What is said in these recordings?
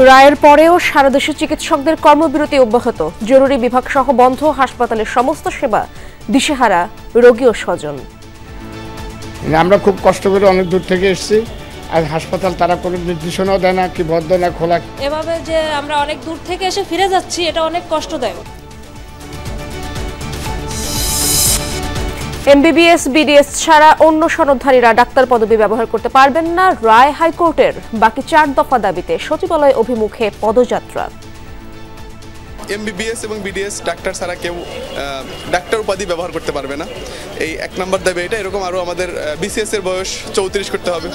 রায়ের পরেও সারা দেশে চিকিৎসকদের কর্মবিরতি অব্যাহত। জরুরি বিভাগ সহ বন্ধ হাসপাতালের সমস্ত সেবা, দিশেহারা রোগী ও স্বজন। আমরা খুব কষ্ট করে অনেক দূর থেকে এসেছি, আর হাসপাতাল তারা কোনো নির্দেশনাও দেয় না, কি বন্ধ না খোলা। এভাবে যে আমরা অনেক দূর থেকে এসে ফিরে যাচ্ছি, এটা অনেক কষ্টদায়ক। এমবিবিএস বিডিএস ছাড়া অন্য সনদধারীরা ডাক্তার পদবি ব্যবহার করতে পারবেন না, রায় হাইকোর্টের। বাকি 4 দফা দাবিতে সচিবালয় অভিমুখে পদযাত্রা। এমবিবিএস এবং বিডিএস ডাক্তার ছাড়া কেউ ডাক্তার উপাধি ব্যবহার করতে পারবে না, এই 1 নম্বর দাবি এটা। এরকম আরও আমাদের বিসিএস এর বয়স 34 করতে হবে।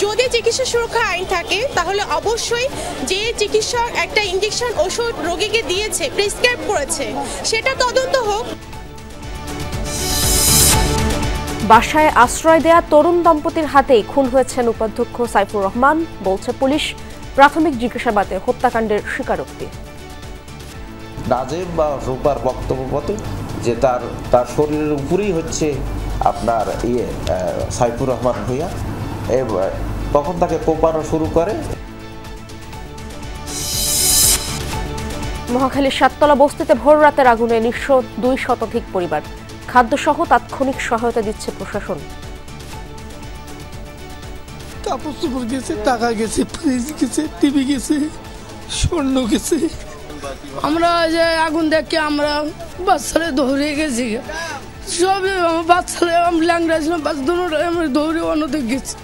যদি চিকিৎসা সুরক্ষা আইন থাকে তাহলে অবশ্যই যে চিকিৎসক একটা ইনজেকশন ওষুধ রোগীকে দিয়েছে, প্রেসক্রাইব করেছে, সেটা তদন্ত হোক। বাসায় আশ্রয় দেয়া তরুণ দম্পতির হাতেই খুন হয়েছেন উপাধ্যক্ষ সাইফুর রহমান, বলছে পুলিশ। প্রাথমিক জিজ্ঞাসাবাদে হত্যাকাণ্ডের স্বীকারোক্তি। নাজেম বা রূপার বক্তব্য মতে যে তার শরীরের উপরেই হচ্ছে আপনার সাইফুর রহমান ভূঁইয়া, তখন তাকে কোপানো শুরু করে। মহাখালীর 7তলা বস্তিতে ভোর রাতের আগুনে নিঃস্ব 2 শতাধিক পরিবার। খাদ্যসহ তাৎক্ষণিক সহায়তা দিচ্ছে প্রশাসন। কাপড় চোপড় গেছে, টাকা গেছে, ফ্রিজ গেছে, টিভি গেছে, স্বর্ণ গেছে। আমরা যে আগুন দেখে আমরা বাচ্চারা দৌড়ে গেছি, সব বাচ্চারা ল্যাংড়া ছিলাম, আমরা দৌড়ে অন্যদিক গেছি।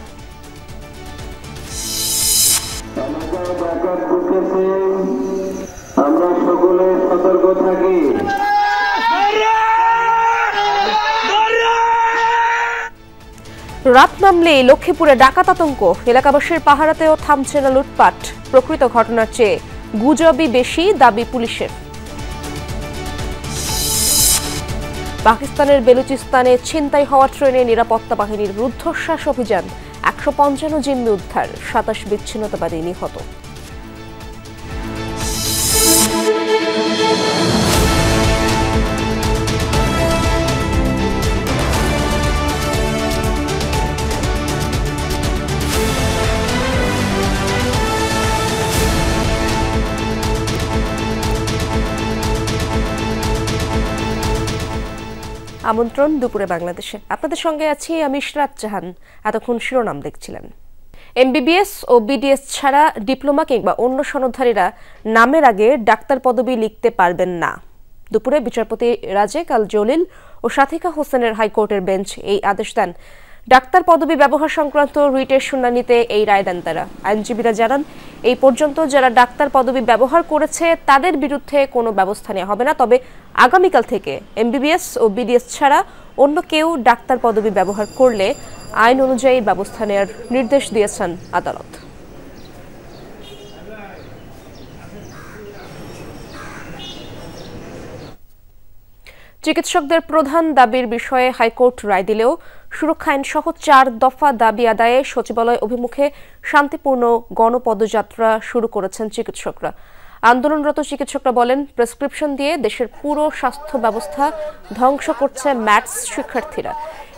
আমরা সকলে সতর্ক থাকি। রাত নামলেই লক্ষ্মীপুরে ডাকাত আতঙ্ক। এলাকাবাসীর পাহারাতেও থামছে না লুটপাট। প্রকৃত ঘটনার চেয়ে গুজবই বেশি, দাবি পুলিশের। পাকিস্তানের বেলুচিস্তানে ছিনতাই হওয়া ট্রেনে নিরাপত্তা বাহিনীর রুদ্ধশ্বাস অভিযান। 155 জিম্মি উদ্ধার, 27 বিচ্ছিন্নতাবাদী নিহত। আমন্ত্রণ দুপুরে বাংলাদেশে। আপনাদের সঙ্গে আছি আমি ইশরাত জাহান। এতক্ষণ শিরোনাম দেখছিলেন। এমবিবিএস ও বিডিএস ছাড়া ডিপ্লোমা কিংবা অন্য সনদধারীরা নামের আগে ডাক্তার পদবি লিখতে পারবেন না। দুপুরে বিচারপতি রাজেক আল জলিল ও সাথিকা হোসেনের হাইকোর্টের বেঞ্চ এই আদেশ দেন। ডাক্তার পদবি ব্যবহার সংক্রান্ত রিটের শুনানিতে এই রায় দেন তারা। আইনজীবীরা জানান, এই পর্যন্ত যারা ডাক্তার পদবি ব্যবহার করেছে তাদের বিরুদ্ধে কোনো ব্যবস্থা নেওয়া হবে না। তবে আগামীকাল থেকে এমবিবিএস ও বিডিএস ছাড়া অন্য কেউ ডাক্তার পদবি ব্যবহার করলে আইন অনুযায়ী ব্যবস্থা নেওয়ার নির্দেশ দিয়েছেন আদালত। চিকিৎসকদের প্রধান দাবির বিষয়ে হাইকোর্ট রায় দিলেও সুরক্ষা আইন সহ 4 দফা দাবি আদায়ে সচিবালয় অভিমুখে শান্তিপূর্ণ গণপদযাত্রা শুরু করেছেন চিকিৎসকরা। আন্দোলনরত চিকিৎসকরা বলেন, প্রেসক্রিপশন দিয়ে দেশের পুরো স্বাস্থ্য ব্যবস্থা ধ্বংস করছে ম্যাথস শিক্ষার্থীরা।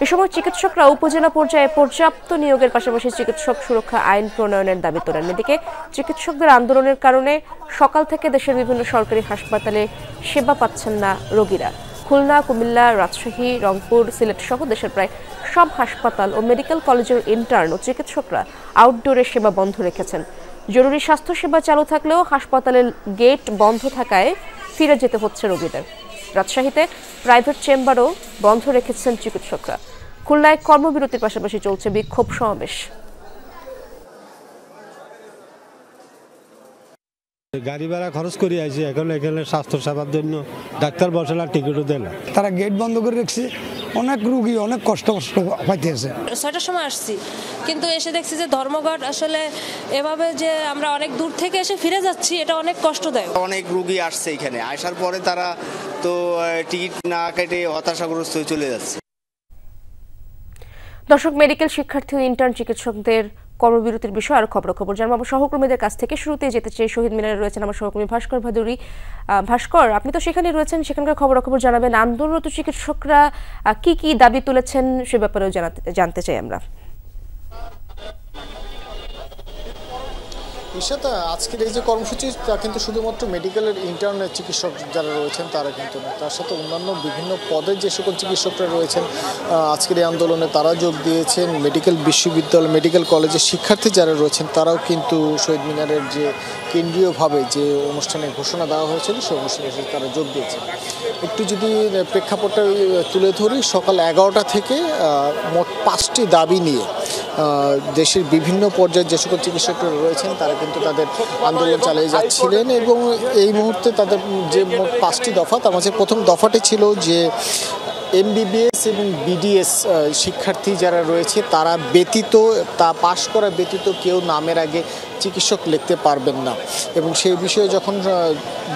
এ সময় চিকিৎসকরা উপজেলা পর্যায়ে পর্যাপ্ত নিয়োগের পাশাপাশি চিকিৎসক সুরক্ষা আইন প্রণয়নের দাবি তোলেন। এদিকে চিকিৎসকদের আন্দোলনের কারণে সকাল থেকে দেশের বিভিন্ন সরকারি হাসপাতালে সেবা পাচ্ছেন না রোগীরা। খুলনা, কুমিল্লা, রাজশাহী, রংপুর, সিলেট সহ দেশের প্রায় সব হাসপাতাল ও মেডিকেল কলেজের ইন্টার্ন ও চিকিৎসকরা আউটডোরে সেবা বন্ধ রেখেছেন। জরুরি স্বাস্থ্যসেবা চালু থাকলেও হাসপাতালের গেট বন্ধ থাকায় ফিরে যেতে হচ্ছে রোগীদের। রাজশাহীতে প্রাইভেট চেম্বারও বন্ধ রেখেছেন চিকিৎসকরা। খুলনায় কর্মবিরতির পাশাপাশি চলছে বিক্ষোভ সমাবেশ। গাড়ি ভাড়া খরচ করে আছে, এখন এখানে স্বাস্থ্য সেবার জন্য ডাক্তার বসে না, টিকিটও দেয় না। তারা গেট বন্ধ করে রেখেছে, অনেক রুগী অনেক কষ্ট পাইতেছে। 6টার সময় আসছি, কিন্তু এসে দেখছি যে ধর্মঘট। আসলে এভাবে যে আমরা অনেক দূর থেকে এসে ফিরে যাচ্ছি, এটা অনেক কষ্টদায়ক। অনেক রুগী আসছে এখানে, আসার পরে তারা তো টিকিট না কেটে হতাশাগ্রস্ত হয়ে চলে যাচ্ছে। দর্শক, মেডিকেল শিক্ষার্থী ও ইন্টার্ন চিকিৎসকদের কর্মবিরতির বিষয়ে আরো খবর জানবো আমার সহকর্মীদের কাছ থেকে। শুরুতে যেতে চাই, শহীদ মিনারে রয়েছেন আমার সহকর্মী ভাস্কর ভাদুরী। ভাস্কর, আপনি তো সেখানে রয়েছেন, সেখানকার খবর জানাবেন। আন্দোলনরত চিকিৎসকরা কি কি দাবি তুলেছেন সে ব্যাপারেও জানতে চাই আমরা। ঈশাত, আজকের এই যে কর্মসূচি তা কিন্তু শুধুমাত্র মেডিকেলের ইন্টার্নের চিকিৎসক যারা রয়েছেন তারা কিন্তু না, তার সাথে অন্যান্য বিভিন্ন পদের যে সকল চিকিৎসকরা রয়েছেন আজকের এই আন্দোলনে তারা যোগ দিয়েছেন। মেডিকেল বিশ্ববিদ্যালয়, মেডিকেল কলেজের শিক্ষার্থী যারা রয়েছেন তারাও কিন্তু শহীদ মিনারের যে কেন্দ্রীয়ভাবে যে অনুষ্ঠানে ঘোষণা দেওয়া হয়েছিল সেই অনুষ্ঠানে তারা যোগ দিয়েছেন। একটু যদি প্রেক্ষাপটটা তুলে ধরি, সকাল 11টা থেকে মোট 5টি দাবি নিয়ে দেশের বিভিন্ন পর্যায়ে যে সকল চিকিৎসকরা রয়েছেন তারা কিন্তু তাদের আন্দোলন চালিয়ে যাচ্ছিলেন এবং এই মুহূর্তে তাদের যে মোট 5টি দফা, তার মাঝে প্রথম দফাটি ছিল যে MBBS এবং BDS শিক্ষার্থী যারা রয়েছে তারা ব্যতীত, তা পাশ করা ব্যতীত কেউ নামের আগে চিকিৎসক লিখতে পারবেন না। এবং সেই বিষয়ে যখন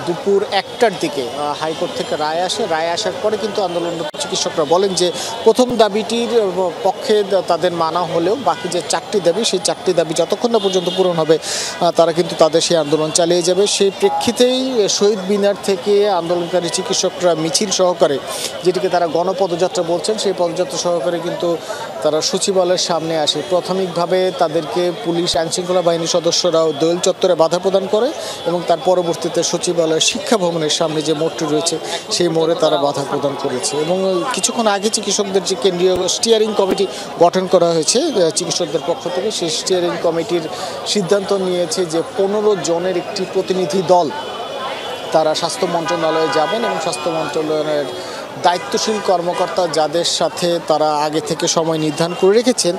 দুপুর 1টার দিকে হাইকোর্ট থেকে রায় আসে, রায় আসার পরে কিন্তু আন্দোলনরত চিকিৎসকরা বলেন যে প্রথম দাবিটির পক্ষে তাদের মানা হলেও বাকি যে 4টি দাবি, সেই 4টি দাবি যতক্ষণ না পর্যন্ত পূরণ হবে তারা কিন্তু তাদের সেই আন্দোলন চালিয়ে যাবে। সেই প্রেক্ষিতেই শহীদ মিনার থেকে আন্দোলনকারী চিকিৎসকরা মিছিল সহকারে, যেটিকে তারা গণপদযাত্রা বলছেন, সেই পদযাত্রা সহকারে কিন্তু তারা সচিবালয়ের সামনে আসে। প্রাথমিকভাবে তাদেরকে পুলিশ আইনশৃঙ্খলা বাহিনীর সদস্যরাও দোয়েল চত্বরে বাধা প্রদান করে এবং তার পরবর্তীতে সচিবালয় শিক্ষা ভবনের সামনে যে মোড়টি রয়েছে সেই মোড়ে তারা বাধা প্রদান করেছে। এবং কিছুক্ষণ আগে চিকিৎসকদের যে কেন্দ্রীয় স্টিয়ারিং কমিটি গঠন করা হয়েছে চিকিৎসকদের পক্ষ থেকে, সেই স্টিয়ারিং কমিটির সিদ্ধান্ত নিয়েছে যে 15 জনের একটি প্রতিনিধি দল তারা স্বাস্থ্য মন্ত্রণালয়ে যাবেন এবং স্বাস্থ্য মন্ত্রণালয়ের দায়িত্বশীল কর্মকর্তা যাদের সাথে তারা আগে থেকে সময় নির্ধারণ করে রেখেছেন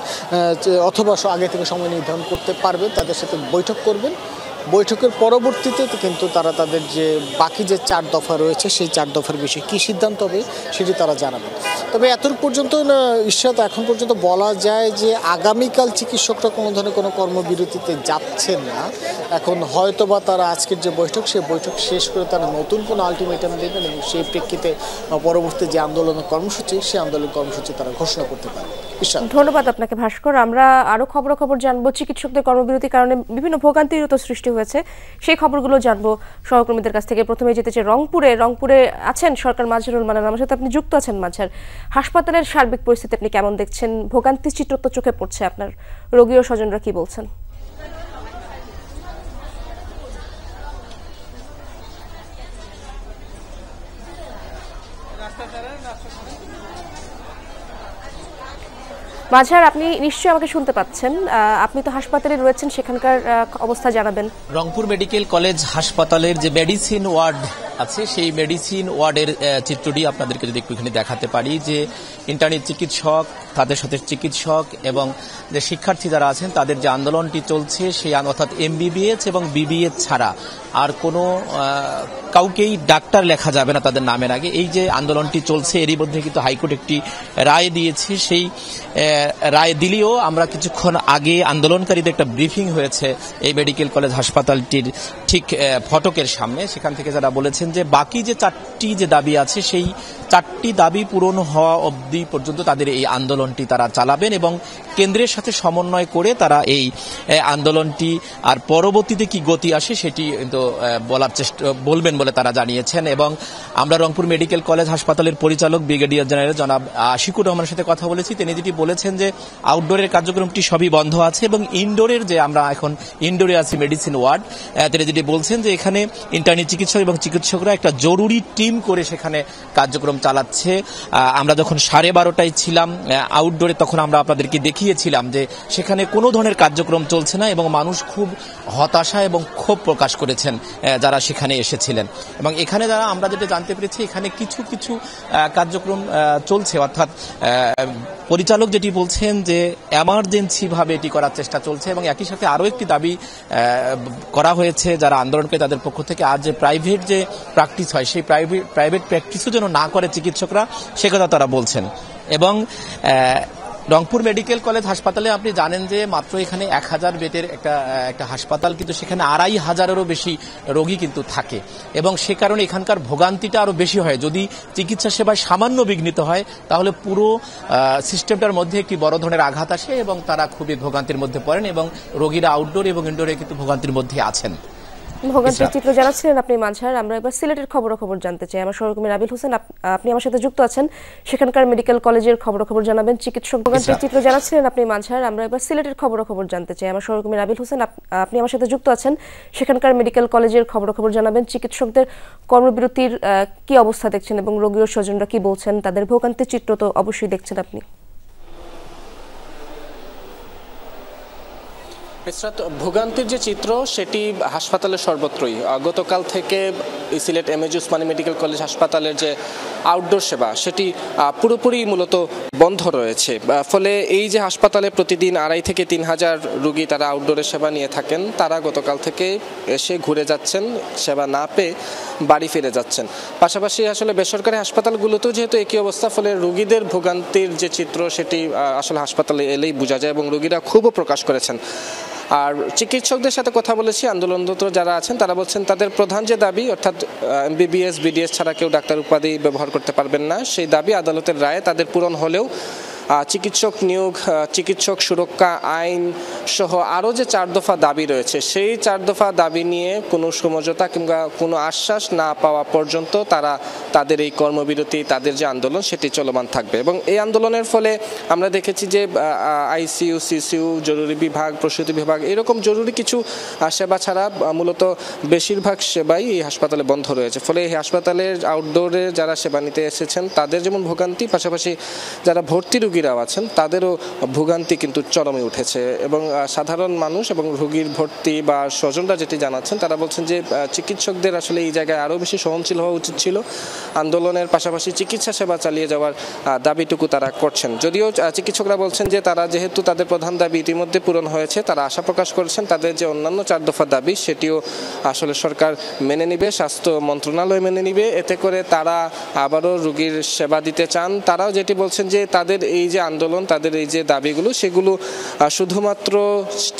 অথবা আগে থেকে সময় নির্ধারণ করতে পারবেন তাদের সাথে বৈঠক করবেন। বৈঠকের পরবর্তীতে কিন্তু তারা তাদের যে বাকি যে 4 দফা রয়েছে সেই 4 দফার বিষয়ে কী সিদ্ধান্ত হবে সেটি তারা জানাবেন। তবে এত পর্যন্ত ঈশাত এখন পর্যন্ত বলা যায় যে আগামীকাল চিকিৎসকরা কোনো ধরনের কোনো কর্মবিরতিতে যাচ্ছেন না। এখন হয়তোবা তারা আজকের যে বৈঠক, সেই বৈঠক শেষ করে তারা নতুন কোনো আলটিমেটাম দেবেন এবং সেই প্রেক্ষিতে পরবর্তী যে আন্দোলন কর্মসূচি, সেই আন্দোলন কর্মসূচি তারা ঘোষণা করতে পারে। ধন্যবাদ আপনাকে ভাস্কর। আমরা আরো খবর জানবো। চিকিৎসকদের কর্মবিরতির কারণে বিভিন্ন ভোগান্তির তো সৃষ্টি হয়েছে, সেই খবরগুলো জানবো সহকর্মীদের কাছ থেকে। প্রথমে যেতে চাই রংপুরে আছেন সরকার মাজহারুল মান্নান, আমার সাথে আপনি যুক্ত আছেন। মাজহার, হাসপাতালের সার্বিক পরিস্থিতি আপনি কেমন দেখছেন? ভোগান্তির চিত্র তো চোখে পড়ছে, আপনার রোগী ও স্বজনরা কি বলছেন? মাজহার, আপনি নিশ্চয়ই আমাকে শুনতে পাচ্ছেন, আপনি তো হাসপাতালে রয়েছেন, সেখানকার অবস্থা জানাবেন। রংপুর মেডিকেল কলেজ হাসপাতালের যে মেডিসিন ওয়ার্ড আছে সেই মেডিসিন ওয়ার্ডের চিত্রটি আপনাদেরকে যদি একটুখানি দেখাতে পারি, যে ইন্টার্নি চিকিৎসক, তাদের সাথে চিকিৎসক এবং যে শিক্ষার্থী যারা আছেন তাদের যে আন্দোলনটি চলছে সেই অর্থাৎ MBBS এবং BBS ছাড়া আর কোনো কাউকেই ডাক্তার লেখা যাবে না তাদের নামের আগে। এই যে আন্দোলনটি চলছে এরই মধ্যে কিন্তু হাইকোর্ট একটি রায় দিয়েছে। সেই রায় দিলেও আমরা কিছুক্ষণ আগে আন্দোলনকারীদের একটা ব্রিফিং হয়েছে এই মেডিকেল কলেজ হাসপাতালটির ঠিক ফটকের সামনে। সেখান থেকে যারা বলেছেন যে বাকি যে 4টি যে দাবি আছে সেই 4টি দাবি পূরণ হওয়া অবধি পর্যন্ত তাদের এই আন্দোলনটি তারা চালাবেন এবং কেন্দ্রের সাথে সমন্বয় করে তারা এই আন্দোলনটি আর পরবর্তীতে কি গতি আসে সেটি কিন্তু বলবেন বলে তারা জানিয়েছেন। এবং আমরা রংপুর মেডিকেল কলেজ হাসপাতালের পরিচালক ব্রিগেডিয়ার জেনারেল জনাব আশিকুর রহমানের সাথে কথা বলেছি। তিনি যেটি বলেছেন যে আউটডোরের কার্যক্রমটি সবই বন্ধ আছে এবং ইনডোরের যে আমরা এখন ইনডোরে আছি মেডিসিন ওয়ার্ড, তিনি যেটি বলছেন যে এখানে ইন্টার্নি চিকিৎসক এবং চিকিৎসকরা একটা জরুরি টিম করে সেখানে কার্যক্রম চালাচ্ছে। আমরা যখন 12:30টায় ছিলাম আউটডোরে তখন আমরা আপনাদেরকে দেখিয়েছিলাম যে সেখানে কোনো ধরনের কার্যক্রম চলছে না এবং মানুষ খুব হতাশা এবং ক্ষোভ প্রকাশ করেছেন যারা সেখানে এসেছিলেন। এবং এখানে যারা আমরা যেটা জানতে পেরেছি এখানে কিছু কিছু কার্যক্রম চলছে, অর্থাৎ পরিচালক যেটি বলছেন যে এমার্জেন্সি ভাবে এটি করার চেষ্টা চলছে এবং একই সাথে আরও একটি দাবি করা হয়েছে যারা আন্দোলনকারী তাদের পক্ষ থেকে, আজ যে প্রাইভেট যে প্র্যাকটিস হয় সেই প্রাইভেট প্র্যাকটিসও যেন না করে চিকিৎসকরা, সে কথা তারা বলছেন। এবং রংপুর মেডিকেল কলেজ হাসপাতালে আপনি জানেন যে মাত্র এখানে 1000 বেডের একটা হাসপাতাল, কিন্তু সেখানে 2500-এরও বেশি রোগী কিন্তু থাকে এবং সে কারণে এখানকার ভোগান্তিটা আরও বেশি হয়। যদি চিকিৎসা সেবায় সামান্য বিঘ্নিত হয় তাহলে পুরো সিস্টেমটার মধ্যে একটি বড় ধরনের আঘাত আসে এবং তারা খুবই ভোগান্তির মধ্যে পড়েন এবং রোগীরা আউটডোর এবং ইনডোরে কিন্তু ভোগান্তির মধ্যে আছেন। ভোগান্তির চিত্র জানাচ্ছিলেন আপনি মাঝার। আমরা এবার সিলেটের খবরাখবর জানতে চাই। আমার সহকর্মী নাবিল হোসেন আপনি আমার সাথে যুক্ত আছেন, সেখানকার মেডিকেল কলেজের খবরাখবর জানাবেন। চিকিৎসক ভোগান্তির চিত্র জানাচ্ছিলেন আপনি মাঝার। আমরা এবার সিলেটের খবরাখবর জানতে চাই। আমার সহকর্মী নাবিল হোসেন আপনি আমার সাথে যুক্ত আছেন, সেখানকার মেডিকেল কলেজের খবরাখবর জানাবেন। চিকিৎসকদের কর্মবিরতির কি অবস্থা দেখছেন এবং রোগী ও স্বজনরা কি বলছেন, তাদের ভোগান্তির চিত্র তো অবশ্যই দেখছেন আপনি। ভোগান্তির যে চিত্র সেটি হাসপাতালের সর্বত্রই। গতকাল থেকে Sylhet MAG Osmani medical college হাসপাতালের যে আউটডোর সেবা সেটি পুরোপুরি মূলত বন্ধ রয়েছে। ফলে এই যে হাসপাতালে প্রতিদিন 2,500 থেকে 3,000 রোগী তারা আউটডোরের সেবা নিয়ে থাকেন, তারা গতকাল থেকে এসে ঘুরে যাচ্ছেন, সেবা না পেয়ে বাড়ি ফিরে যাচ্ছেন। পাশাপাশি আসলে বেসরকারি হাসপাতালগুলোতেও যেহেতু একই অবস্থা, ফলে রোগীদের ভোগান্তির যে চিত্র সেটি আসলে হাসপাতালে এলেই বোঝা যায় এবং রোগীরা খুবও প্রকাশ করেছেন। আর চিকিৎসকদের সাথে কথা বলেছি, আন্দোলনরত যারা আছেন তারা বলছেন তাদের প্রধান যে দাবি, অর্থাৎ এমবিবিএস বিডিএস ছাড়া কেউ ডাক্তার উপাধি ব্যবহার করতে পারবেন না, সেই দাবি আদালতের রায়ে তাদের পূরণ হলেও চিকিৎসক নিয়োগ, চিকিৎসক সুরক্ষা আইন সহ আরও যে 4 দফা দাবি রয়েছে, সেই 4 দফা দাবি নিয়ে কোনো সমঝোতা কিংবা কোনো আশ্বাস না পাওয়া পর্যন্ত তারা তাদের এই কর্মবিরতি, তাদের যে আন্দোলন সেটি চলমান থাকবে। এবং এই আন্দোলনের ফলে আমরা দেখেছি যে আইসিইউ, সিসিইউ, জরুরি বিভাগ, প্রসূতি বিভাগ এরকম জরুরি কিছু সেবা ছাড়া মূলত বেশিরভাগ সেবাই এই হাসপাতালে বন্ধ রয়েছে। ফলে এই হাসপাতালের আউটডোরে যারা সেবা নিতে এসেছেন তাদের যেমন ভোগান্তি, পাশাপাশি যারা ভর্তি রোগীরাও আছেন তাদেরও ভোগান্তি কিন্তু চরমে উঠেছে। এবং সাধারণ মানুষ এবং রোগীর ভর্তি বা স্বজনরা যেটি জানাচ্ছেন তারা বলছেন যে চিকিৎসকদের আসলে এই জায়গায় আরও বেশি সহনশীল হওয়া উচিত ছিল, আন্দোলনের পাশাপাশি চিকিৎসা সেবা চালিয়ে যাওয়ার দাবিটুকু তারা করছেন। যদিও চিকিৎসকরা বলছেন যে তারা যেহেতু তাদের প্রধান দাবি ইতিমধ্যে পূরণ হয়েছে, তারা আশা প্রকাশ করেছেন তাদের যে অন্যান্য 4 দফা দাবি সেটিও আসলে সরকার মেনে নিবে, স্বাস্থ্য মন্ত্রণালয় মেনে নিবে, এতে করে তারা আবারও রোগীর সেবা দিতে চান। তারাও যেটি বলছেন যে তাদের এই যে আন্দোলন, তাদের এই যে দাবিগুলো সেগুলো শুধুমাত্র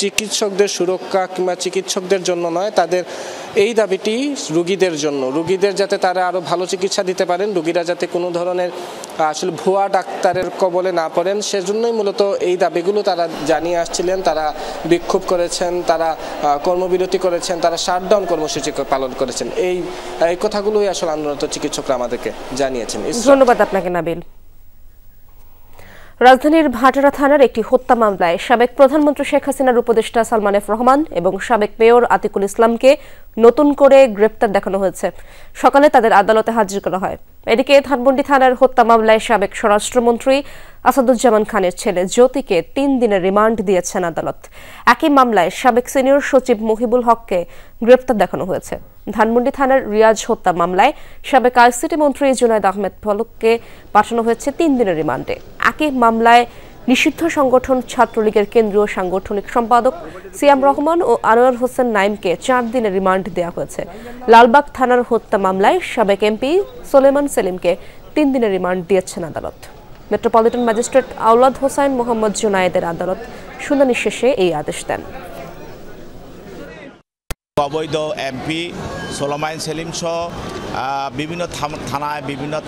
চিকিৎসকদের সুরক্ষা কিংবা চিকিৎসকদের জন্য নয়, তাদের এই দাবিটি রোগীদের জন্য, রোগীদের যাতে তারা আরও ভালো চিকিৎসা দিতে পারেন, রোগীরা যাতে কোনো ধরনের আসলে ভুয়া ডাক্তারের কবলে না পড়েন, সেজন্যই মূলত এই দাবিগুলো তারা জানিয়ে আসছিলেন। তারা বিক্ষোভ করেছেন, তারা কর্মবিরতি করেছেন, তারা শাটডাউন কর্মসূচি পালন করেছেন। এই কথাগুলোই আসলে আন্দোলনরত চিকিৎসকরা আমাদেরকে জানিয়েছেন। ধন্যবাদ আপনাকে নাবিল। রাজধানীর ভাটারা থানার একটি হত্যা মামলায় সাবেক প্রধানমন্ত্রী শেখ হাসিনার উপদেষ্টা সালমান এফ রহমান এবং সাবেক মেয়র আতিকুল ইসলামকে নতুন করে গ্রেপ্তার দেখানো হয়েছে। সকালে তাদের আদালতে হাজির করা হয়। এদিকে ধানমন্ডি থানার হত্যা মামলায় সাবেক স্বরাষ্ট্রমন্ত্রী আসাদুজ্জামান খানের ছেলে জ্যোতিকে 3 দিনের রিমান্ড দিয়েছেন আদালত। একই মামলায় সাবেক সিনিয়র সচিব মহিবুল হককে গ্রেপ্তার দেখানো হয়েছে। ধানমন্ডি থানার রিয়াজ হত্যা মামলায় সাবেক আইসিটি মন্ত্রী জুনায়েদ আহমেদ ফলককে পাঠানো হয়েছে 3 দিনের রিমান্ডে। একই মামলায় নিষিদ্ধ সংগঠন ছাত্রলীগের কেন্দ্রীয় সাংগঠনিক সম্পাদক সিয়াম রহমান ও আনোয়ার হোসেন নাইমকে 4 দিনের রিমান্ড দেওয়া হয়েছে। লালবাগ থানার হত্যা মামলায় সাবেক এমপি সোলেমান সেলিমকে 3 দিনের রিমান্ড দিয়েছেন আদালত। মেট্রোপলিটন ম্যাজিস্ট্রেট আওলাদ হোসাইন মোহাম্মদ জুনায়েদের আদালত শুনানি শেষে এই আদেশ দেন। অবৈধ এমপি সোলেমান সেলিম সহ বিভিন্ন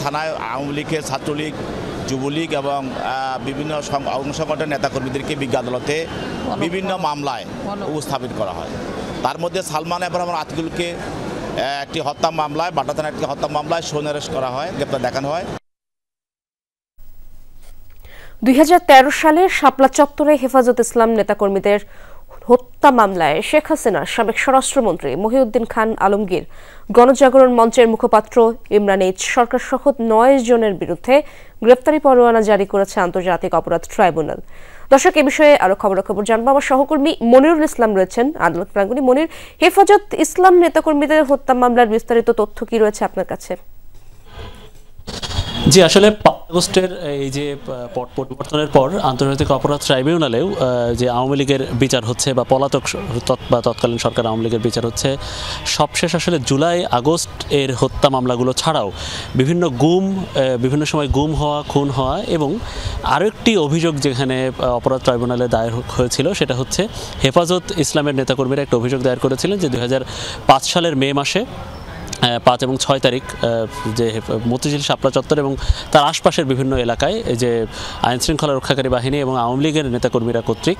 থানায় আওয়ামী লীগের, ছাত্রলীগ, যুবলীগ এবং বিভিন্ন সংগঠনের নেতাকর্মীদেরকে বিজ্ঞ আদালতে বিভিন্ন মামলায় উপস্থাপিত করা হয়। তার মধ্যে সালমান এবং আতিকুলকে একটি হত্যা মামলায়, ভাটা থানার একটি হত্যা মামলায় সৌন অ্যারেস্ট করা হয়, গ্রেপ্তার দেখানো হয়। 2013 সালে শাপলা চত্বরে হেফাজত ইসলাম নেতাকর্মীদের হত্যা মামলায় শেখ হাসিনার সাবেক স্বরাষ্ট্রমন্ত্রী মহিউদ্দিন খান আলমগীর, গণজাগরণ মঞ্চের মুখপাত্র ইমরান এইচ সরকার সহ 9 জনের বিরুদ্ধে গ্রেপ্তারি পরোয়ানা জারি করেছে আন্তর্জাতিক অপরাধ ট্রাইব্যুনাল। দর্শক, এ বিষয়ে আরো খবরাখবর জানবো। আমার সহকর্মী মনিরুল ইসলাম রয়েছেন আদালত প্রাঙ্গণে। মনির, হেফাজত ইসলাম নেতাকর্মীদের হত্যা মামলার বিস্তারিত তথ্য কি রয়েছে আপনার কাছে? জি, আসলে 5 আগস্টের এই যে পট পরিবর্তনের পর আন্তর্জাতিক অপরাধ ট্রাইব্যুনালেও যে আওয়ামী লীগের বিচার হচ্ছে বা পলাতক বা তৎকালীন সরকার আওয়ামী লীগের বিচার হচ্ছে, সবশেষ আসলে জুলাই আগস্ট এর হত্যা মামলাগুলো ছাড়াও বিভিন্ন সময় গুম হওয়া, খুন হওয়া এবং আরও একটি অভিযোগ যেখানে অপরাধ ট্রাইব্যুনালে দায়ের হয়েছিল সেটা হচ্ছে হেফাজত ইসলামের নেতাকর্মীরা একটা অভিযোগ দায়ের করেছিলেন যে 2005 সালের মে মাসে 5 এবং 6 তারিখ যে মতিঝিল শাপলা চত্বর এবং তার আশপাশের বিভিন্ন এলাকায় যে আইন শৃঙ্খলা রক্ষাকারী বাহিনী এবং আওয়ামী লীগের নেতাকর্মীরা কর্তৃক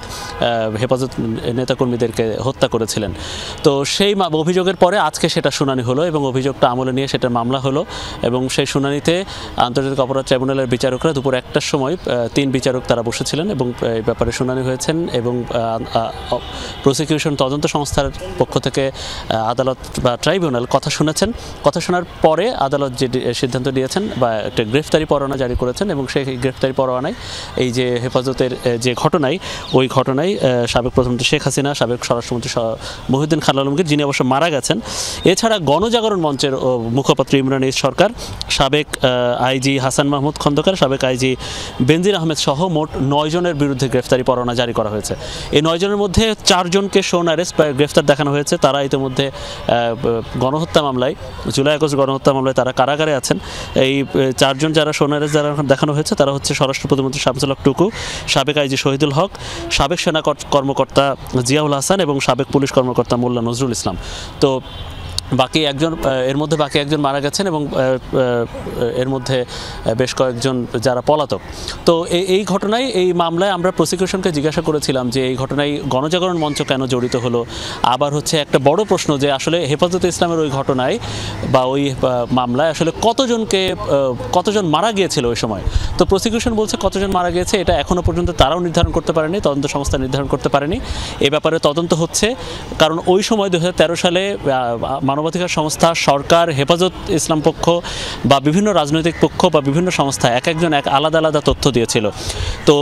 হেফাজত নেতাকর্মীদেরকে হত্যা করেছিলেন। তো সেই অভিযোগের পরে আজকে সেটা শুনানি হলো এবং অভিযোগটা আমলে নিয়ে সেটা মামলা হলো এবং সেই শুনানিতে আন্তর্জাতিক অপরাধ ট্রাইব্যুনালের বিচারকরা দুপুর 1টার সময় 3 বিচারক তারা বসেছিলেন এবং এই ব্যাপারে শুনানি হয়েছেন এবং প্রসিকিউশন তদন্ত সংস্থার পক্ষ থেকে আদালত বা ট্রাইব্যুনাল কথা শুনেছেন। কথা শোনার পরে আদালত যে সিদ্ধান্ত দিয়েছেন বা একটা গ্রেফতারি পরোয়ানা জারি করেছেন এবং সেই গ্রেফতারি পরোয়ানায় এই যে হেফাজতের যে ঘটনায় ওই ঘটনায় সাবেক প্রধানমন্ত্রী শেখ হাসিনা, সাবেক স্বরাষ্ট্রমন্ত্রী মহিউদ্দিন খান আলমগীর যিনি অবশ্য মারা গেছেন, এছাড়া গণজাগরণ মঞ্চের মুখপাত্র ইমরান এইচ সরকার, সাবেক আইজি হাসান মাহমুদ খন্দকার, সাবেক আইজি বেনজির আহমেদ সহ মোট 9 জনের বিরুদ্ধে গ্রেফতারি পরোয়ানা জারি করা হয়েছে। এই 9 জনের মধ্যে 4 জনকে শোন অ্যারেস্ট বা গ্রেফতার দেখানো হয়েছে। তারা ইতিমধ্যে গণহত্যা মামলায়, জুলাই আগস্ট গণহত্যা মামলায় তারা কারাগারে আছেন। এই 4 জন যারা শোন অ্যারেস্ট যারা দেখানো হয়েছে তারা হচ্ছে স্বরাষ্ট্র প্রতিমন্ত্রী শামসুল হক টুকু, সাবেক আইজি শহীদুল হক, সাবেক সেনা কর্মকর্তা জিয়াউল হাসান এবং সাবেক পুলিশ কর্মকর্তা মোল্লা নজরুল ইসলাম। তো এর মধ্যে বাকি একজন মারা গেছেন এবং এর মধ্যে বেশ কয়েকজন যারা পলাতক। তো এই ঘটনায়, এই মামলায় আমরা প্রসিকিউশনকে জিজ্ঞাসা করেছিলাম যে এই ঘটনায় গণজাগরণ মঞ্চ কেন জড়িত হলো। আবার হচ্ছে একটা বড় প্রশ্ন যে আসলে হেফাজতে ইসলামের ওই ঘটনায় বা ওই মামলায় আসলে কতজন মারা গিয়েছিল ওই সময়। তো প্রসিকিউশন বলছে কতজন মারা গিয়েছে এটা এখনও পর্যন্ত তারাও নির্ধারণ করতে পারেনি, তদন্ত সংস্থা নির্ধারণ করতে পারেনি। এ ব্যাপারে তদন্ত হচ্ছে, কারণ ওই সময় 2013 সালে মানবাধিকার সংস্থা, সরকার, হেফাজত ইসলাম পক্ষ বা বিভিন্ন রাজনৈতিক পক্ষ বা বিভিন্ন সংস্থা একজন আলাদা আলাদা তথ্য দিয়েছিল। তো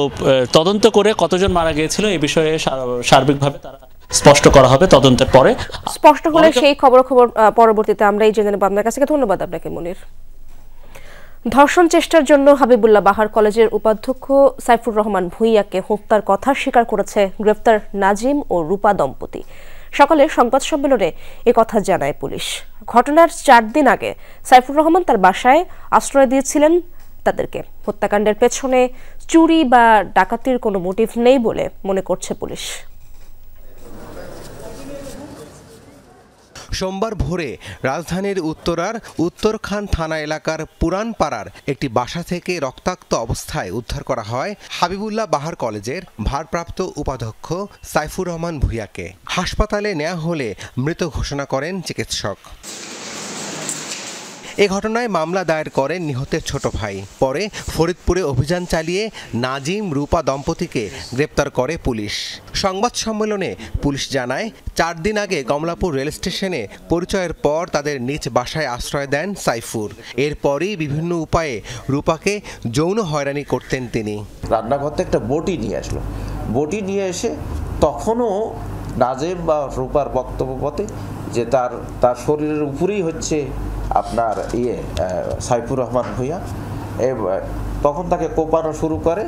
তদন্ত করে কতজন মারা গিয়েছিল এই বিষয়ে সার্বিকভাবে তারা স্পষ্ট করা হবে তদন্তের পরে। স্পষ্ট হলে সেই খবর পরবর্তীতে আমরাই জেনে নেব। আপনার কাছে ধন্যবাদ আপনাকে মনির। ধর্ষণ চেষ্টার জন্য হাবিবুল্লাহ বাহার কলেজের উপাধ্যক্ষ সাইফুর রহমান ভূঁইয়াকে হত্যার কথা স্বীকার করেছে গ্রেফতার নাজিম ও রূপা দম্পতি। সকালে সংবাদ সম্মেলনে কথা জানায় পুলিশ। ঘটনার 4 দিন আগে সাইফুর রহমান তার বাসায় আশ্রয় দিয়েছিলেন তাদেরকে। হত্যাকাণ্ডের পেছনে চুরি বা ডাকাতির কোনো মোটিভ নেই বলে মনে করছে পুলিশ। সোমবার ভোরে রাজধানীর উত্তরার উত্তরখান থানা এলাকার পুরানপাড়ার একটি বাসা থেকে রক্তাক্ত অবস্থায় উদ্ধার করা হয় হাবিবুল্লাহ বাহার কলেজের ভারপ্রাপ্ত উপাধ্যক্ষ সাইফুর রহমান ভূঁইয়াকে। হাসপাতালে নেওয়া হলে মৃত ঘোষণা করেন চিকিৎসক। এ ঘটনায় মামলা দায়ের করেন নিহতের ছোট ভাই। পরে ফরিদপুরে অভিযান চালিয়ে নাজিম রূপা দম্পতিকে গ্রেপ্তার করে পুলিশ। সংবাদ সম্মেলনে পুলিশ জানায় 4 দিন আগে কমলাপুর রেল স্টেশনে পরিচয়ের পর তাদের নিজ বাসায় আশ্রয় দেন সাইফুর। এরপরই বিভিন্ন উপায়ে রূপাকে যৌন হয়রানি করতেন তিনি। রান্নাঘর থেকে একটা বটি নিয়ে আসলো, বটি নিয়ে এসে তখনও নাজিম বা রূপার বক্তব্য মতে যে তার শরীরের উপরেই হচ্ছে আপনার সাইফুর রহমান ভূঁইয়া, তখন তাকে কোপানো শুরু করে।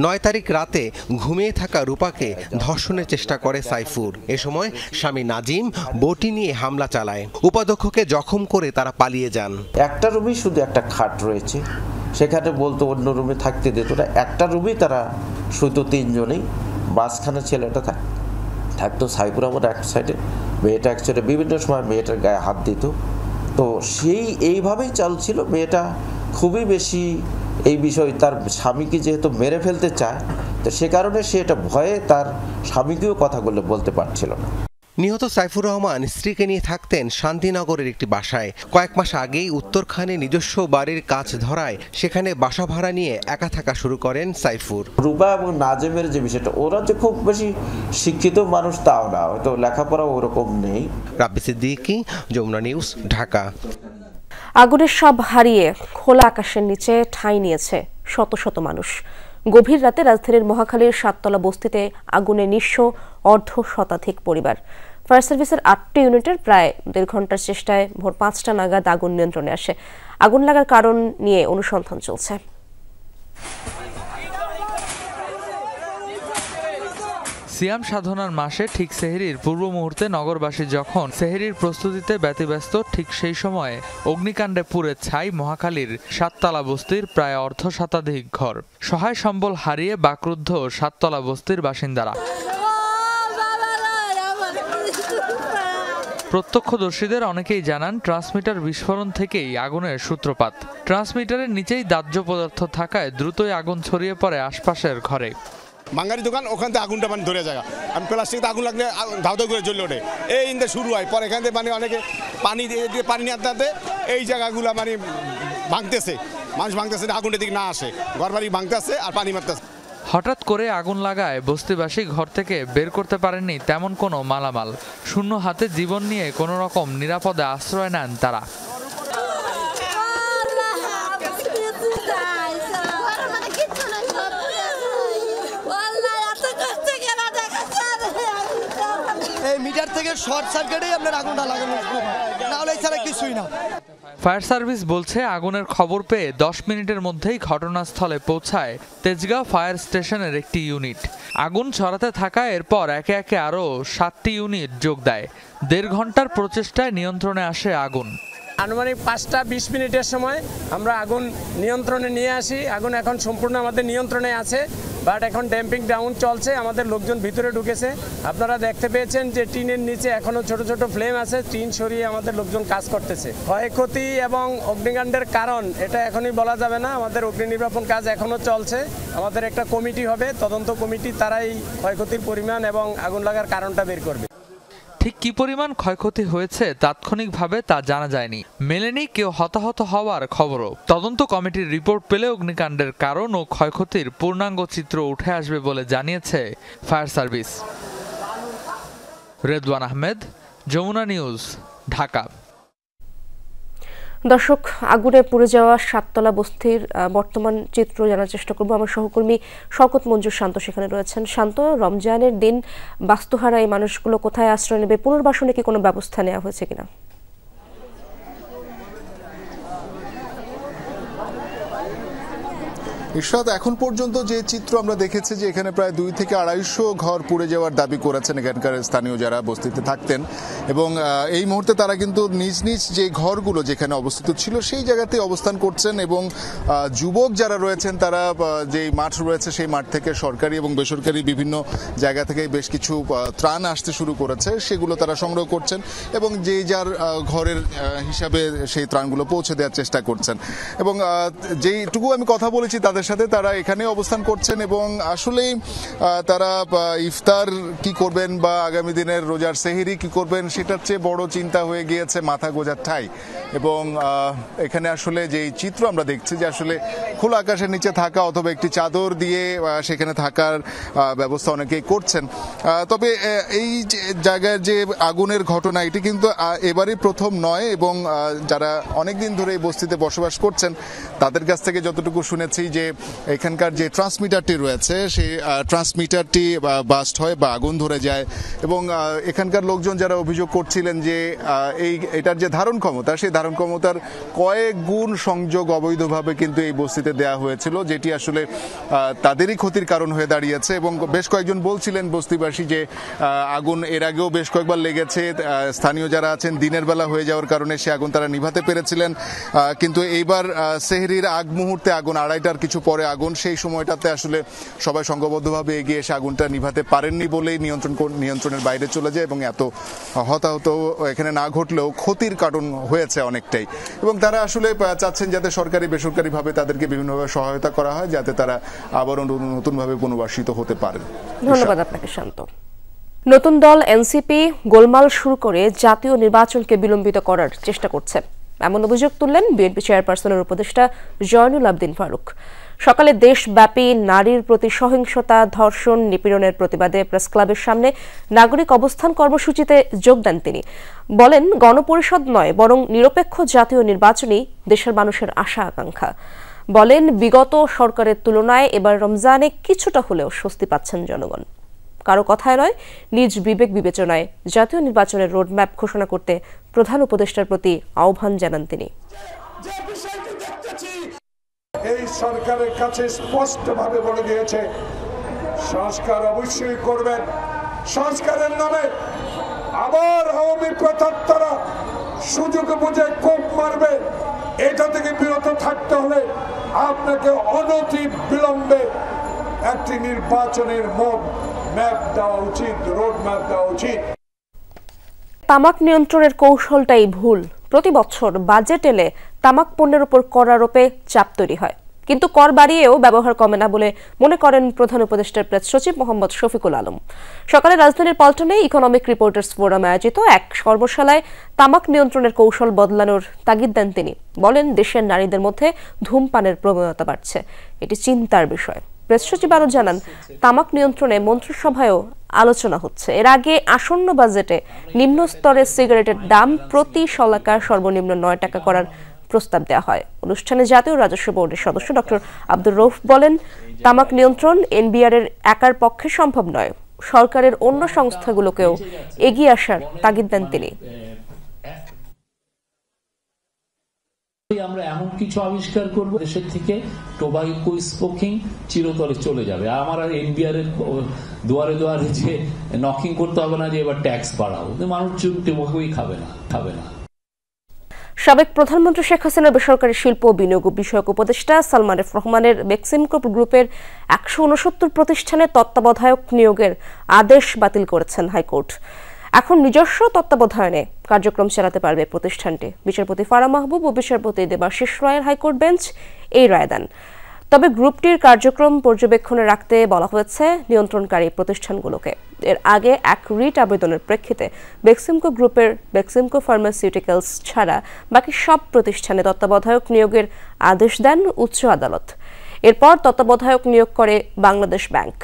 9 তারিখ রাতে ঘুমিয়ে থাকা রূপাকে ধর্ষণের চেষ্টা করে সাইফুর। এ সময় স্বামী নাজিম বটি নিয়ে হামলা চালায়, উপাধ্যক্ষকে জখম করে তারা পালিয়ে যান। একটা রুমই শুধু একটা খাট রয়েছে, সেখানে বলতো অন্য রুমে থাকতে দিত না। একটা রুমই তারা শুধু 3 জনেই, মাঝখানে ছেলেটা থাকতো সাইফুর রহমান এক সাইডে, মেয়েটা এক সাইডে। বিভিন্ন সময় মেয়েটার গায়ে হাত দিত। তো এইভাবেই চলছিল। মেয়েটা খুবই বেশি এই বিষয়, তার স্বামীকে যেহেতু মেরে ফেলতে চায়, তো সে কারণে সে এটা ভয়ে তার স্বামীকেও কথাগুলো বলতে পারছিল না। নিহত সাইফুর রহমান স্ত্রীকে নিয়ে থাকতেন শান্তিনগরের একটি বাসায়। কয়েক মাস আগেই উত্তরখানে নিজস্ব বাড়ির কাজ ধরায় সেখানে বাসা ভাড়া নিয়ে একা থাকা শুরু করেন সাইফুর। রূপা এবং নাজিমের যে বিষয়টা, ওরা যে খুব বেশি শিক্ষিত মানুষ তাও না, হয়তো লেখাপড়া ওরকম নেই। রাব্বি সিদ্দিকী, যমুনা নিউজ, ঢাকা। আগুনের সব হারিয়ে খোলা আকাশের নিচে ঠাঁই নিয়েছে শত শত মানুষ। গভীর রাতে রাজধানীর মহাখালীর 7তলা বস্তিতে আগুনে নিঃস্ব অর্ধশতাধিক পরিবার। ফায়ার সার্ভিসের 8টি ইউনিটের প্রায় 1.5 ঘন্টার চেষ্টায় ভোর 5টা নাগাদ আগুন নিয়ন্ত্রণে আসে। আগুন লাগার কারণ নিয়ে অনুসন্ধান চলছে। সিয়াম সাধনার মাসে ঠিক সেহরির পূর্ব মুহূর্তে নগরবাসী যখন সেহরির প্রস্তুতিতে ব্যতিব্যস্ত, ঠিক সেই সময়ে অগ্নিকাণ্ডে পুড়ে ছাই মহাখালীর 7তলা বস্তির প্রায় অর্ধশতাধিক ঘর। সহায় সম্বল হারিয়ে বাকরুদ্ধ 7তলা বস্তির বাসিন্দারা। প্রত্যক্ষদর্শীদের অনেকেই জানান ট্রান্সমিটার বিস্ফোরণ থেকেই আগুনের সূত্রপাত। ট্রান্সমিটারের নিচেই দাহ্য পদার্থ থাকায় দ্রুতই আগুন ছড়িয়ে পড়ে আশপাশের ঘরে। বাঙালি দোকান ওখান থেকে আগুনটা ধরে যায়, আমি প্লাস্টিক আগুন লাগলে ধাউ ধাউ করে জ্বলে ওঠে, এই ইন্দে শুরু হয়। পরে এখান থেকে অনেকে পানি নিয়ে আনতে এই জায়গাগুলো ভাঙতেছে, মানুষ ভাঙতেছে, আগুনের দিকে না আসে, ঘর বাড়ি ভাঙতেছে আর পানি মারতেছে। হঠাৎ করে আগুন লাগায় বস্তিবাসী ঘর থেকে বের করতে পারেননি তেমন কোনো মালামাল। শূন্য হাতে জীবন নিয়ে কোনো রকম নিরাপদে আশ্রয় নেন তারা। এই মিটার থেকে শর্ট সার্কিটেই আপনার আগুনটা লাগানো, নাহলে এছাড়া কিছুই না। ফায়ার সার্ভিস বলছে আগুনের খবর পেয়ে 10 মিনিটের মধ্যেই ঘটনাস্থলে পৌঁছায় তেজগাঁও ফায়ার স্টেশনের একটি ইউনিট। আগুন ছড়াতে থাকায় এরপর একে একে আরও 7টি ইউনিট যোগ দেয়। 1.5 ঘন্টার প্রচেষ্টায় নিয়ন্ত্রণে আসে আগুন। আনুমানিক 5টা 20 মিনিটের সময় আমরা আগুন নিয়ন্ত্রণে নিয়ে আসি। আগুন এখন সম্পূর্ণ আমাদের নিয়ন্ত্রণে আছে, বাট এখন ড্যাম্পিং ডাউন চলছে, আমাদের লোকজন ভিতরে ঢুকেছে। আপনারা দেখতে পেয়েছেন যে টিনের নিচে এখনো ছোট ছোট ফ্লেম আছে, টিন সরিয়ে আমাদের লোকজন কাজ করতেছে। ক্ষয়ক্ষতি এবং অগ্নিকাণ্ডের কারণ এটা এখনই বলা যাবে না, আমাদের অগ্নি নির্বাপন কাজ এখনো চলছে। আমাদের একটা কমিটি হবে, তদন্ত কমিটি, তারাই ক্ষয়ক্ষতির পরিমাণ এবং আগুন লাগার কারণটা বের করবে। ঠিক কি পরিমাণ ক্ষয়ক্ষতি হয়েছে তাৎক্ষণিকভাবে তা জানা যায়নি, মেলেনি কেউ হতাহত হওয়ার খবরও। তদন্ত কমিটির রিপোর্ট পেলে অগ্নিকাণ্ডের কারণ ও ক্ষয়ক্ষতির পূর্ণাঙ্গ চিত্র উঠে আসবে বলে জানিয়েছে fire service. Redwan Ahmed, Jamuna news, Dhaka. দর্শক, আগুনে পুড়ে যাওয়া সাততলা বস্তির বর্তমান চিত্র জানার চেষ্টা করব। আমার সহকর্মী শওকত মঞ্জুর শান্ত সেখানে রয়েছেন। শান্ত, রমজানের দিন বাস্তুহারা এই মানুষগুলো কোথায় আশ্রয় নেবে? পুনর্বাসনে কি কোনো ব্যবস্থা নেওয়া হয়েছে কিনা? ইরশাদ, এখন পর্যন্ত যে চিত্র আমরা দেখেছি যে এখানে প্রায় 2 থেকে 250 ঘর পুড়ে যাওয়ার দাবি করেছেন এখানকার স্থানীয় যারা বস্তিতে থাকতেন, এবং এই মুহূর্তে তারা কিন্তু নিজ নিজ যে ঘরগুলো যেখানে অবস্থিত ছিল সেই জায়গাতে অবস্থান করছেন, এবং যুবক যারা রয়েছেন তারা যে মাঠ রয়েছে সেই মাঠ থেকে সরকারি এবং বেসরকারি বিভিন্ন জায়গা থেকে বেশ কিছু ত্রাণ আসতে শুরু করেছে, সেগুলো তারা সংগ্রহ করছেন এবং যে যার ঘরের হিসাবে সেই ত্রাণগুলো পৌঁছে দেওয়ার চেষ্টা করছেন। এবং যেইটুকু আমি কথা বলেছি তাদের সাথে, তারা এখানে অবস্থান করছেন এবং আসলেই তারা ইফতার কি করবেন বা আগামী দিনের রোজার সেহরি কি করবেন সেটার চেয়ে বড় চিন্তা হয়ে গিয়েছে মাথা গোঁজার ঠাই। এবং এখানে আসলে যে চিত্র আমরা দেখছি যে আসলে খোলা আকাশের নিচে থাকা অথবা একটি চাদর দিয়ে সেখানে থাকার ব্যবস্থা অনেকেই করছেন। তবে এই জায়গায় যে আগুনের ঘটনা এটি কিন্তু এবারই প্রথম নয়, এবং যারা অনেকদিন ধরে এই বস্তিতে বসবাস করছেন তাদের কাছ থেকে যতটুকু শুনেছি যে এখানকার যে ট্রান্সমিটারটি রয়েছে সেই ট্রান্সমিটারটি বাস্ট হয় বা আগুন ধরে যায়, এবং এখানকার লোকজন যারা অভিযোগ করছিলেন যে এটার যে ধারণ ক্ষমতা সেই ধারণ ক্ষমতার কয়েক গুণ সংযোগ অবৈধভাবে কিন্তু এই বস্তিতে দেওয়া হয়েছিল, যেটি আসলে তাদেরই ক্ষতির কারণ হয়ে দাঁড়িয়েছে। এবং বেশ কয়েকজন বলছিলেন বস্তিবাসী যে আগুন এর আগেও বেশ কয়েকবার লেগেছে, স্থানীয় যারা আছেন দিনের বেলা হয়ে যাওয়ার কারণে সে আগুন তারা নিভাতে পেরেছিলেন, কিন্তু এইবার সেহরির আগ মুহূর্তে আগুন 2:30টার কিছু পরে আগুন, সেই সময়টাতে আসলে সবাই সংঘবদ্ধভাবে এগিয়ে এসে আগুনটা নিভাতে পারেননি বলেই নিয়ন্ত্রণের বাইরে চলে যায়, এবং এত হতাহত এখানে না ঘটলেও ক্ষতির কারণ হয়েছে অনেকটাই। এবং তারা আসলে চাচ্ছেন যাতে সরকারি বেসরকারিভাবে তাদেরকে বিভিন্নভাবে সহায়তা করা হয় যাতে তারা আবারও নতুনভাবে পুনর্বাসিত হতে পারেন। ধন্যবাদ আপনাকে শান্ত। নতুন দল এনসিপি গোলমাল শুরু করে জাতীয় নির্বাচনকে বিলম্বিত করার চেষ্টা করছে, এমন অভিযোগ তুললেন বিএনপি চেয়ারপারসনের উপদেষ্টা জয়নুল আবদিন ফারুক। সকালে দেশব্যাপী নারীর প্রতি সহিংসতা, ধর্ষণ, নিপীড়নের প্রতিবাদে প্রেস ক্লাবের সামনে নাগরিক অবস্থান কর্মসূচিতে যোগ দেন তিনি। বলেন, গণপরিষদ নয় বরং নিরপেক্ষ জাতীয় নির্বাচনই দেশের মানুষের আশা আকাঙ্ক্ষা। বলেন, বিগত সরকারের তুলনায় এবার রমজানে কিছুটা হলেও স্বস্তি পাচ্ছেন জনগণ। কারো কথায় নয়, নিজ বিবেক বিবেচনায় জাতীয় নির্বাচনের রোডম্যাপ ঘোষণা করতে প্রধান উপদেষ্টার প্রতি আহ্বান জানান তিনি। এই সরকারের কাছে স্পষ্টভাবে বলে দিয়েছে সংস্কার অবশ্যই করবেন। সংস্কারের নামে আবার আওয়ামী প্রতাত্তরা সুযোগ বুঝে কোপ মারবে, এটা থেকে বিরত থাকতে হলে আপনাকে অনতি বিলম্বে একটি নির্বাচনের ম্যাপ দেওয়া উচিত, রোড ম্যাপ দেওয়া উচিত। তামাক নিয়ন্ত্রণের কৌশলটাই ভুল। প্রতি বছর বাজেট এলে তামাক পণ্যের উপর কর আরোপে চাপ তৈরি হয়, কিন্তু কর বাড়িয়েও ব্যবহার কমে না বলে মনে করেন প্রধান উপদেষ্টার প্রেস সচিব মোহাম্মদ শফিকুল আলম। সকালে রাজধানীর পল্টনে ইকোনমিক রিপোর্টার্স ফোরাম আয়োজিত এক কর্মশালায় তামাক নিয়ন্ত্রণের কৌশল বদলানোর তাগিদ দেন তিনি। বলেন, দেশের নারীদের মধ্যে ধূমপানের প্রবণতা বাড়ছে, এটি চিন্তার বিষয়। প্রেস সচিব আরও জানান, তামাক নিয়ন্ত্রণে মন্ত্রিসভায়ও আলোচনা হচ্ছে। এর আগে আসন্ন বাজেটে নিম্ন স্তরের সিগারেটের দাম প্রতি শলাকা সর্বনিম্ন 9 টাকা করার প্রস্তাব দেওয়া হয়। অনুষ্ঠানে জাতীয় রাজস্ব বোর্ডের সদস্য ডক্টর আব্দুর রউফ বলেন, তামাক নিয়ন্ত্রণ এনবিআর এর একার পক্ষে সম্ভব নয়, সরকারের অন্য সংস্থাগুলোকেও এগিয়ে আসার তাগিদ দেন তিনি। আমরা এমন কিছু আবিষ্কার করব দেশের থেকে টোবাকো স্মোকিং চিরতরে চলে যাবে। আমার আর এনবিআর এর দুয়ারে দুয়ারে যে নকিং করতে হবে না যে এবার ট্যাক্স বাড়াবো, মানুষ টোবাকোই খাবে না। সাবেক প্রধানমন্ত্রী শেখ হাসিনার বেসরকারি শিল্প ও বিনিয়োগ বিষয়ক উপদেষ্টা সালমান এফ রহমানের বেক্সিমকো গ্রুপের 169 প্রতিষ্ঠানে তত্ত্বাবধায়ক নিয়োগের আদেশ বাতিল করেছেন হাইকোর্ট। এখন নিজস্ব তত্ত্বাবধানে কার্যক্রম চালাতে পারবে প্রতিষ্ঠানটি। বিচারপতি ফারা মাহবুব ও বিচারপতি দেবাশিস রায়ের হাইকোর্ট বেঞ্চ এই রায় দেন। তবে গ্রুপটির কার্যক্রম পর্যবেক্ষণে রাখতে বলা হয়েছে নিয়ন্ত্রণকারী প্রতিষ্ঠানগুলোকে। এর আগে এক রিট আবেদনের প্রেক্ষিতে বেক্সিমকো গ্রুপের বেক্সিমকো ফার্মাসিউটিক্যালস ছাড়া বাকি সব প্রতিষ্ঠানে তত্ত্বাবধায়ক নিয়োগের আদেশ দেন উচ্চ আদালত। এরপর তত্ত্বাবধায়ক নিয়োগ করে বাংলাদেশ ব্যাংক।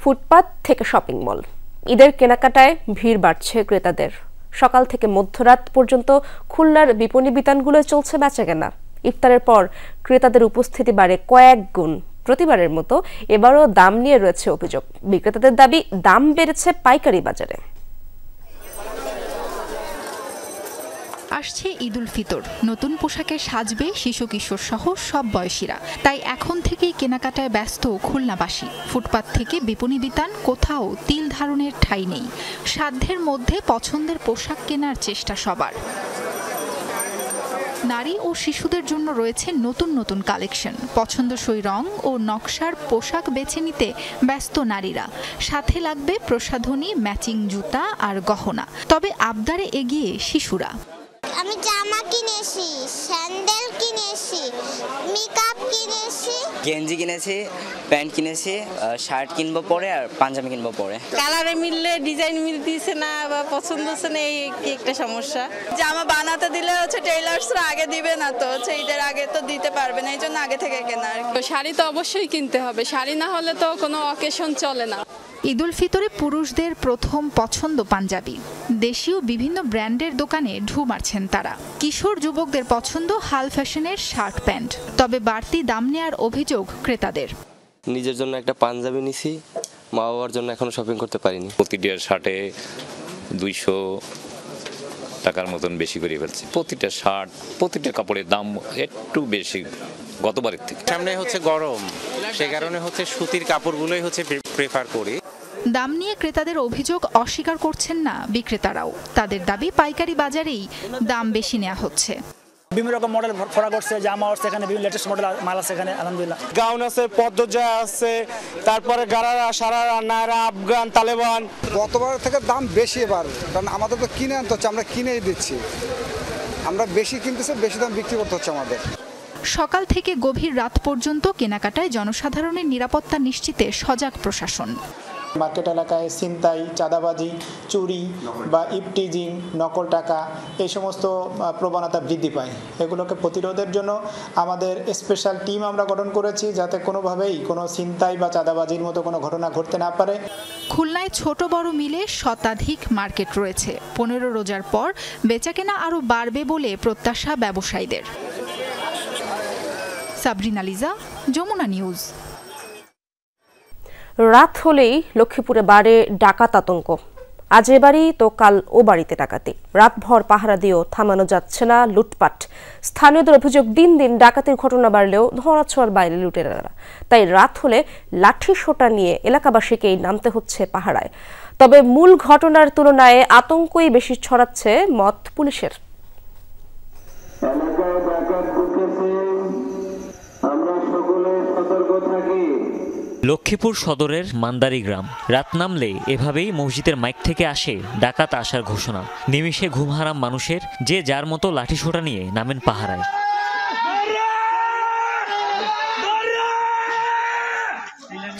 ফুটপাত থেকে শপিং মল, ঈদের কেনাকাটায় ভিড় বাড়ছে ক্রেতাদের। সকাল থেকে মধ্যরাত পর্যন্ত খুলনার বিপণী বিতানগুলোয় চলছে বেচাকেনা। ইফতারের পর ক্রেতাদের উপস্থিতি বাড়ে কয়েক গুণ। প্রতিবারের মতো এবারও দাম নিয়ে রয়েছে অভিযোগ। বিক্রেতাদের দাবি, দাম বেড়েছে পাইকারি বাজারে। আসছে ঈদুল ফিতর, নতুন পোশাকে সাজবে শিশু কিশোর সহ সব বয়সীরা। তাই এখন থেকেই কেনাকাটায় ব্যস্ত খুলনাবাসী। ফুটপাত থেকে বিপণী বিতান, কোথাও তিল ধারণের ঠাঁই নেই। সাধ্যের মধ্যে পছন্দের পোশাক কেনার চেষ্টা সবার। নারী ও শিশুদের জন্য রয়েছে নতুন নতুন কালেকশন। পছন্দসই রং ও নকশার পোশাক বেছে নিতে ব্যস্ত নারীরা। সাথে লাগবে প্রসাধনী, ম্যাচিং জুতা আর গহনা। তবে আবদারে এগিয়ে শিশুরা। আমি জামা কিনেছি, স্যান্ডেল কিনেছি, মেকআপ কিনেছি, গেঞ্জি কিনেছি, প্যান্ট কিনেছি, শার্ট কিনবো পরে আর পাঞ্জাবি কিনবো পরে। কালারে মিললে ডিজাইন মিলতেছে না বা পছন্দ হচ্ছে না, এই একটা সমস্যা। জামা বানাতে দিলে টেইলার্সরা আগে দিবে না, তো ঈদের আগে তো দিতে পারবে না, এই জন্য আগে থেকে কেনা। শাড়ি তো অবশ্যই কিনতে হবে, শাড়ি না হলে তো কোনো অকেশন চলে না। ঈদুল ফিতরে পুরুষদের প্রথম পছন্দ পাঞ্জাবি। দেশীয় বিভিন্ন ব্র্যান্ডের দোকানে ঢু মারছেন তারা। কিশোর যুবকদের পছন্দ হাল ফ্যাশনের শার্ট প্যান্ট। তবে বাড়তি দাম নেওয়ার অভিযোগ ক্রেতাদের। নিজের জন্য একটা পাঞ্জাবি নিছি, মা বাবার জন্য এখনো শপিং করতে পারিনি। প্রতিটা শার্টে 200 টাকার মতন বেশি করে ফেলছে। প্রতিটা শার্ট, প্রতিটা কাপড়ের দাম একটু বেশি গতবারের থেকে। সামনে হচ্ছে গরম, সে কারণে হচ্ছে সুতির কাপড়গুলোই হচ্ছে প্রেফার করি। দাম নিয়ে ক্রেতাদের অভিযোগ অস্বীকার করছেন না বিক্রেতারাও। তাদের দাবি, পাইকারি বাজারেই দাম বেশি নেওয়া হচ্ছে। বিভিন্ন রকম মডেল ভরা করছে, জামা আছে এখানে, বিভিন্ন লেটেস্ট মডেল মাল আছে এখানে, আলহামদুলিল্লাহ। গাউন আছে, পদ্মজা আছে, তারপরে গারারা, সারারা, নায়রা, আফগান, তালেবান। গতবার থেকে দাম বেশি এবার, কারণ আমাদের তো কিনে আনতে হচ্ছে, আমরা কিনেই দিচ্ছি। আমরা বেশি কিনতেছি, বেশি দাম বিক্রি করতে হচ্ছে আমাদের। সকাল থেকে গভীর রাত পর্যন্ত কেনাকাটায় জনসাধারণের নিরাপত্তা নিশ্চিতে সজাগ প্রশাসন। মার্কেট এলাকায় ছিনতাই, চাঁদাবাজি, চুরি বা ইপটিজিং, নকল টাকা, এই সমস্ত প্রবণতা বৃদ্ধি পায়। এগুলোকে প্রতিরোধের জন্য আমাদের স্পেশাল টিম আমরা গঠন করেছি, যাতে কোনোভাবেই কোনো ছিনতাই বা চাঁদাবাজির মতো কোনো ঘটনা ঘটতে না পারে। খুলনায় ছোট বড় মিলে শতাধিক মার্কেট রয়েছে। 15 রোজার পর বেচাকেনা আরও বাড়বে বলে প্রত্যাশা ব্যবসায়ীদের। সাবরিনা লিজা, যমুনা নিউজ। রাত হলেই লক্ষ্মীপুরে বাড়ে ডাকাত আতঙ্ক। আজ এ বাড়ি তো কাল ও বাড়িতে ডাকাতি। রাতভর পাহারা দিয়েও থামানো যাচ্ছে না লুটপাট। স্থানীয়দের অভিযোগ, দিন দিন ডাকাতির ঘটনা বাড়লেও ধরাছোঁয়ার বাইরে লুটেরারা। তাই রাত হলে লাঠি সোঁটা নিয়ে এলাকাবাসীকেই নামতে হচ্ছে পাহারায়। তবে মূল ঘটনার তুলনায় আতঙ্কই বেশি ছড়াচ্ছে মত পুলিশের। লক্ষ্মীপুর সদরের মান্দারি গ্রাম। রাত নামলে এভাবেই মসজিদের মাইক থেকে আসে ডাকাত আসার ঘোষণা। নিমিষে ঘুমহারাম মানুষের, যে যার মতো লাঠিসোঁটা নিয়ে নামেন পাহারায়।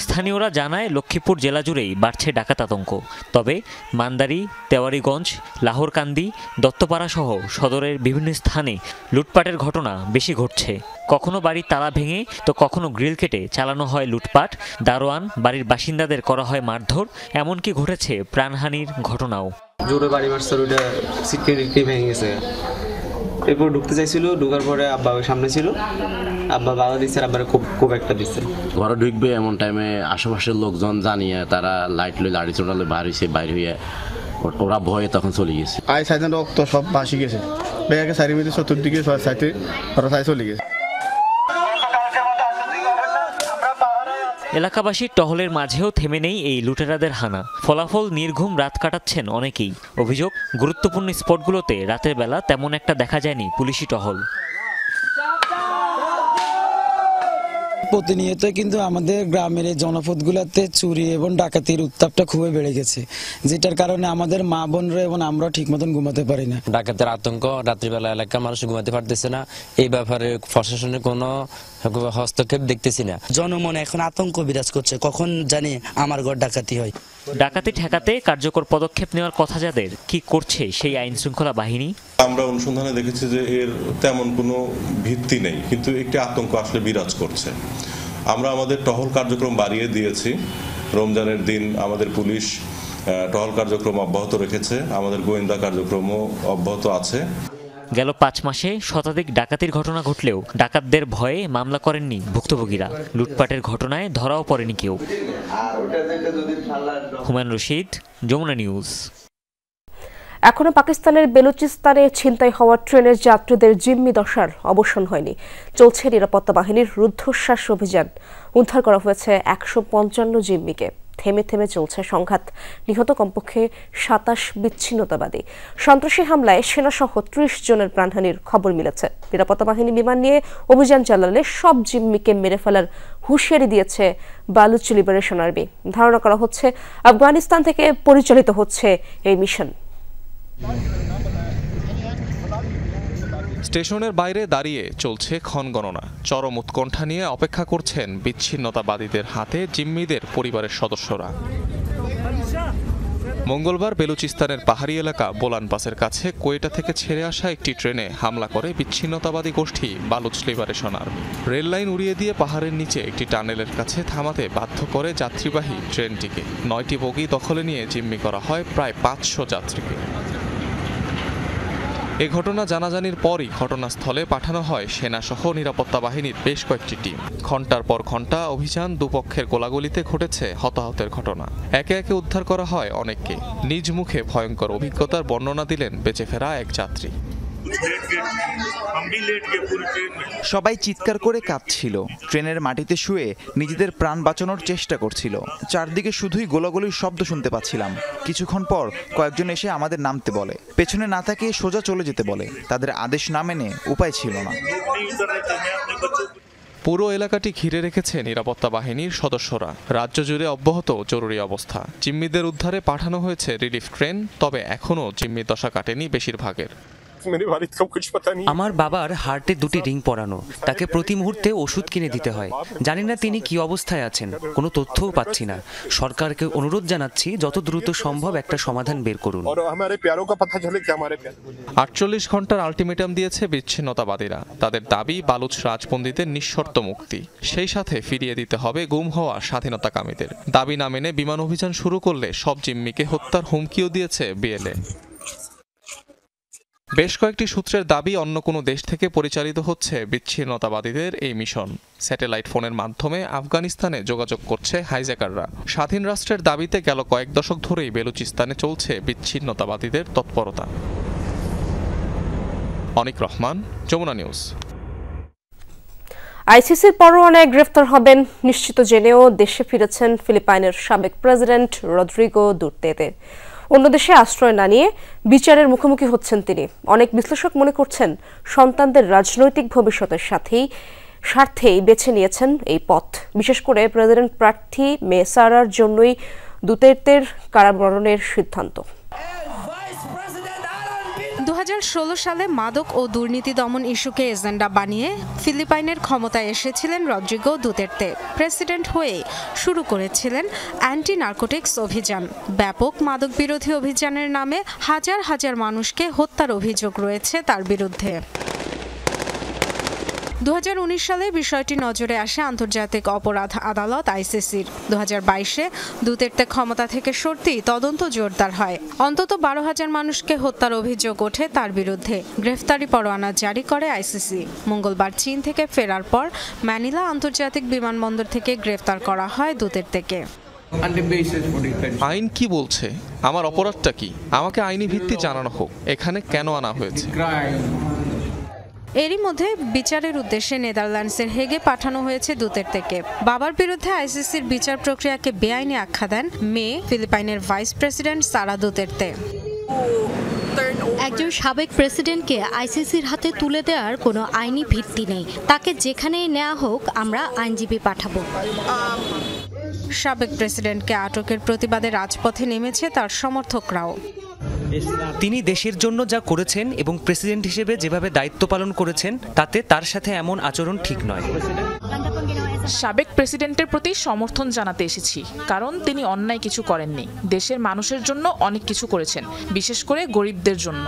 স্থানীয়রা জানায় লক্ষ্মীপুর জেলা জুড়েই বাড়ছে ডাকাত আতঙ্ক। তবে মান্দারি, তেওয়ারীগঞ্জ, লাহোরকান্দি, দত্তপাড়া সহ সদরের বিভিন্ন স্থানে লুটপাটের ঘটনা বেশি ঘটছে। কখনো বাড়ির তালা ভেঙে তো কখনো গ্রিল কেটে চালানো হয় লুটপাট। দারোয়ান, বাড়ির বাসিন্দাদের করা হয় মারধর, এমনকি ঘটেছে প্রাণহানির ঘটনাও। জোরে বাড়ি মারছে, ওইটা সিটকে ভেঙে গেছে। এরপর ঢুকতে চাইছিল, ঢুকার পরে আব্বা সামনে ছিল, আব্বা বাধা দিচ্ছে, আব্বার খুব একটা দিচ্ছে। ঘরে ঢুকবে এমন টাইমে আশেপাশের লোকজন জানিয়ে তারা লাইট লই লাড়ি চোটালে বাইর হয়ে ওরা ভয়ে তখন চলে গেছে। সাইডে রক্ত সব ভাসি গেছে, ব্যাগে সাইডে মিলে চতুর্দিকে সাইডে ওরা সাইড চলে গেছে। এলাকাবাসীর টহলের মাঝেও থেমে নেই এই লুটেরাদের হানা। ফলাফল নির্ঘুম রাত কাটাচ্ছেন অনেকেই। অভিযোগ, গুরুত্বপূর্ণ স্পটগুলোতে রাতের বেলা তেমন একটা দেখা যায়নি পুলিশি টহল। প্রতিনিয়ত কিন্তু আমাদের গ্রামের এই জনপদগুলোতে চুরি এবং ডাকাতির উত্তাপটা খুবই বেড়ে গেছে, যেটার কারণে আমাদের মা বোনরা এবং আমরা ঠিক মতন ঘুমাতে পারি না। ডাকাতের আতঙ্ক, রাত্রিবেলা এলাকার মানুষ ঘুমাতে পারতেছে না। এই ব্যাপারে প্রশাসনের কোনো হস্তক্ষেপ দেখতেছি না। জনমনে এখন আতঙ্ক বিরাজ করছে, কখন জানি আমার ঘর ডাকাতি হয়। ডাকাতি ঠেকাতে কার্যকর পদক্ষেপ নেওয়ার কথা যাদের, কি করছে সেই আইন শৃঙ্খলা বাহিনী? আমরা অনুসন্ধানে দেখেছি যে এর তেমন কোনো ভিত্তি নেই, কিন্তু একটি আতঙ্ক আসলে বিরাজ করছে। আমরা আমাদের টহল কার্যক্রম বাড়িয়ে দিয়েছি। রমজানের দিন আমাদের পুলিশ টহল কার্যক্রম অব্যাহত রেখেছে, আমাদের গোয়েন্দা কার্যক্রমও অব্যাহত আছে। গেল 5 মাসে শতাধিক ডাকাতির ঘটনা ঘটলেও ডাকাতদের ভয়ে মামলা করেননি ভুক্তভোগীরা। লুটপাটের ঘটনায় ধরাও পড়েনি কেউ। হুমায়ুন রশিদ, যমুনা নিউজ। এখনো পাকিস্তানের বেলুচিস্তানে ছিনতাই হওয়া ট্রেনের যাত্রীদের জিম্মি দশার অবসান হয়নি। চলছে নিরাপত্তা বাহিনীর রুদ্ধশ্বাস অভিযান। উদ্ধার করা হয়েছে 155 জিম্মিকে। থেমে থেমে চলছে সংঘাত। নিহত কমপক্ষে 27 বিচ্ছিন্নতাবাদী। সন্ত্রাসী হামলায় সেনাসহ 30 জনের প্রাণহানির খবর মিলেছে। নিরাপত্তা বাহিনী বিমান নিয়ে অভিযান চালালে সব জিম্মিকে মেরে ফেলার হুঁশিয়ারি দিয়েছে বালুচ লিবারেশন আর্মি। ধারণা করা হচ্ছে আফগানিস্তান থেকে পরিচালিত হচ্ছে এই মিশন। স্টেশনের বাইরে দাঁড়িয়ে চলছে ক্ষণগণনা। চরম উৎকণ্ঠা নিয়ে অপেক্ষা করছেন বিচ্ছিন্নতাবাদীদের হাতে জিম্মিদের পরিবারের সদস্যরা। মঙ্গলবার বেলুচিস্তানের পাহাড়ি এলাকা বোলান পাসের কাছে কোয়েটা থেকে ছেড়ে আসা একটি ট্রেনে হামলা করে বিচ্ছিন্নতাবাদী গোষ্ঠী Baloch liberation army. Rail line উড়িয়ে দিয়ে পাহাড়ের নিচে একটি টানেলের কাছে থামাতে বাধ্য করে যাত্রীবাহী ট্রেনটিকে। 9টি বগি দখলে নিয়ে জিম্মি করা হয় প্রায় 500 যাত্রীকে। এ ঘটনা জানাজানির পরই ঘটনাস্থলে পাঠানো হয় সেনাসহ নিরাপত্তা বাহিনীর বেশ কয়েকটি টিম। ঘণ্টার পর ঘণ্টা অভিযান, দুপক্ষের গোলাগুলিতে ঘটেছে হতাহতের ঘটনা। একে একে উদ্ধার করা হয় অনেককে। নিজ মুখে ভয়ঙ্কর অভিজ্ঞতার বর্ণনা দিলেন বেঁচে ফেরা এক যাত্রী। সবাই চিৎকার করে কাঁদছিল, ট্রেনের মাটিতে শুয়ে নিজেদের প্রাণ বাঁচানোর চেষ্টা করছিল। চারদিকে শুধুই গোলাগুলির শব্দ শুনতে পাচ্ছিলাম। কিছুক্ষণ পর কয়েকজন এসে আমাদের নামতে বলে, পেছনে না তাকিয়ে সোজা চলে যেতে বলে। তাদের আদেশ না মেনে উপায় ছিল না। পুরো এলাকাটি ঘিরে রেখেছে নিরাপত্তা বাহিনীর সদস্যরা। রাজ্য জুড়ে অব্যাহত জরুরি অবস্থা। জিম্মিদের উদ্ধারে পাঠানো হয়েছে রিলিফ ট্রেন। তবে এখনও জিম্মি দশা কাটেনি বেশিরভাগের। আমার বাবার হার্টে 2টি রিং পরানো, তাকে প্রতি মুহূর্তে ওষুধ কিনে দিতে হয়। জানি না তিনি কি অবস্থায় আছেন, কোনো তথ্যও পাচ্ছি না। সরকারকে অনুরোধ জানাচ্ছি যত দ্রুত সম্ভব একটা সমাধান বের করুন। 48 ঘন্টার আলটিমেটাম দিয়েছে বিচ্ছিন্নতাবাদীরা। তাদের দাবি বালুচ রাজবন্দীদের নিঃশর্ত মুক্তি, সেই সাথে ফিরিয়ে দিতে হবে গুম হওয়া স্বাধীনতাকামীদের। দাবি না মেনে বিমান অভিযান শুরু করলে সব জিম্মিকে হত্যার হুমকিও দিয়েছে বিএলএ। বেশ কয়েকটি সূত্রের দাবি অন্য কোনো দেশ থেকে পরিচালিত হচ্ছে বিচ্ছিন্নতাবাদীদের এই মিশন। স্যাটেলাইট ফোনের মাধ্যমে আফগানিস্তানে যোগাযোগ করছে হাইজ্যাকাররা। স্বাধীন রাষ্ট্রের দাবিতে গেল কয়েক দশক ধরেই বেলুচিস্তানে চলছে বিচ্ছিন্নতাবাদীদের তৎপরতা। অনিক রহমান, যমুনা নিউজ। আইসিসির পরোয়ানায় গ্রেফতার হবেন নিশ্চিত জেনেও দেশে ফিরেছেন ফিলিপাইনের সাবেক প্রেসিডেন্ট রদ্রিগো দুর্তেতে। অন্য দেশে আশ্রয় না নিয়ে বিচারের মুখোমুখি হচ্ছেন তিনি। অনেক বিশ্লেষক মনে করছেন সন্তানদের রাজনৈতিক ভবিষ্যতের সাথেই স্বার্থেই বেছে নিয়েছেন এই পথ। বিশেষ করে প্রেসিডেন্ট প্রার্থী মেসারার জন্যই দুতের্তের কারাবরণের সিদ্ধান্ত। 2016 সালে মাদক ও দুর্নীতি দমন ইস্যুকে এজেন্ডা বানিয়ে ফিলিপাইনের ক্ষমতায় এসেছিলেন রদ্রিগো দুতের্তে। প্রেসিডেন্ট হয়ে শুরু করেছিলেন অ্যান্টি নার্কোটিক্স অভিযান। ব্যাপক মাদক বিরোধী অভিযানের নামে হাজার হাজার মানুষকে হত্যার অভিযোগ রয়েছে তার বিরুদ্ধে। 2019 সালে বিষয়টি নজরে আসে আন্তর্জাতিক অপরাধ আদালত আইসিসির। 2022-এ দুতের্তে ক্ষমতা থেকে সরতেই তদন্ত জোরদার হয়। অন্তত 12,000 মানুষকে হত্যার অভিযোগ ওঠে তার বিরুদ্ধে। গ্রেফতারি পরোয়ানা জারি করে আইসিসি। মঙ্গলবার চীন থেকে ফেরার পর ম্যানিলা আন্তর্জাতিক বিমানবন্দর থেকে গ্রেফতার করা হয় দুতের্তেকে। আইন কি বলছে? আমার অপরাধটা কি? আমাকে আইনি ভিত্তি জানানো হোক। এখানে কেন আনা হয়েছে? এরই মধ্যে বিচারের উদ্দেশ্যে নেদারল্যান্ডসের হেগে পাঠানো হয়েছে দুতের্তেকে। বাবার বিরুদ্ধে আইসিসির বিচার প্রক্রিয়াকে বেআইনি আখ্যা দেন মেয়ে ফিলিপাইনের ভাইস প্রেসিডেন্ট সারা দুতের্তে। একজন সাবেক প্রেসিডেন্টকে আইসিসির হাতে তুলে দেওয়ার কোনো আইনি ভিত্তি নেই। তাকে যেখানেই নেওয়া হোক আমরা আইনজীবী পাঠাবো। সাবেক প্রেসিডেন্টকে আটকের প্রতিবাদে রাজপথে নেমেছে তার সমর্থকরাও। তিনি দেশের জন্য যা করেছেন এবং প্রেসিডেন্ট হিসেবে যেভাবে দায়িত্ব পালন করেছেন তাতে তার সাথে এমন আচরণ ঠিক নয়। সাবেক প্রেসিডেন্টের প্রতি সমর্থন জানাতে এসেছি, কারণ তিনি অন্যায় কিছু করেননি। দেশের মানুষের জন্য অনেক কিছু করেছেন, বিশেষ করে গরিবদের জন্য।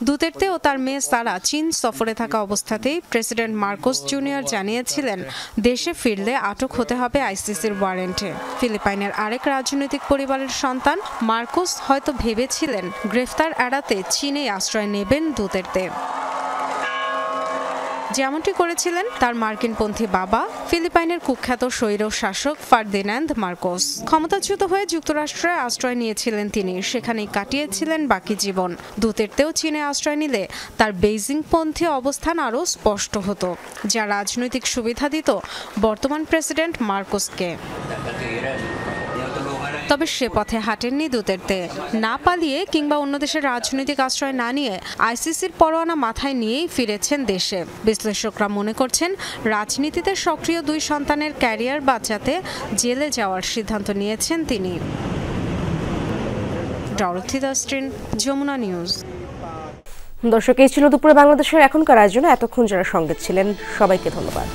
দুতের্তে ও তার মেয়ে সারা চীন সফরে থাকা অবস্থাতেই প্রেসিডেন্ট মার্কোস জুনিয়র জানিয়েছিলেন দেশে ফিরলে আটক হতে হবে আইসিসির ওয়ারেন্টে। ফিলিপাইনের আরেক রাজনৈতিক পরিবারের সন্তান মার্কোস হয়তো ভেবেছিলেন গ্রেফতার এড়াতে চীনে আশ্রয় নেবেন দুতের্তে, যেমনটি করেছিলেন তার মার্কিনপন্থী বাবা ফিলিপাইনের কুখ্যাত স্বৈর শাসক ফার্দিনান্দ মার্কোস। ক্ষমতাচ্যুত হয়ে যুক্তরাষ্ট্রে আশ্রয় নিয়েছিলেন তিনি, সেখানেই কাটিয়েছিলেন বাকি জীবন। দুতের্তেও চীনে আশ্রয় নিলে তার বেইজিংপন্থী অবস্থান আরও স্পষ্ট হতো, যা রাজনৈতিক সুবিধা দিত বর্তমান প্রেসিডেন্ট মার্কোসকে। তবে সে পথে হাঁটেননি দুতের্তে। না পালিয়ে কিংবা অন্য দেশের রাজনৈতিক আশ্রয় না নিয়ে আইসিসির পরোয়ানা মাথায় নিয়েই ফিরেছেন দেশে। বিশ্লেষকরা মনে করছেন রাজনীতিতে সক্রিয় দুই সন্তানের ক্যারিয়ার বাঁচাতে জেলে যাওয়ার সিদ্ধান্ত নিয়েছেন তিনি। ডরথি দাস্ট্রিন, যমুনা নিউজ। দর্শক, এই ছিল দুপুরে বাংলাদেশের এখনকার আয়োজনে। এতক্ষণ যারা সঙ্গে ছিলেন সবাইকে ধন্যবাদ।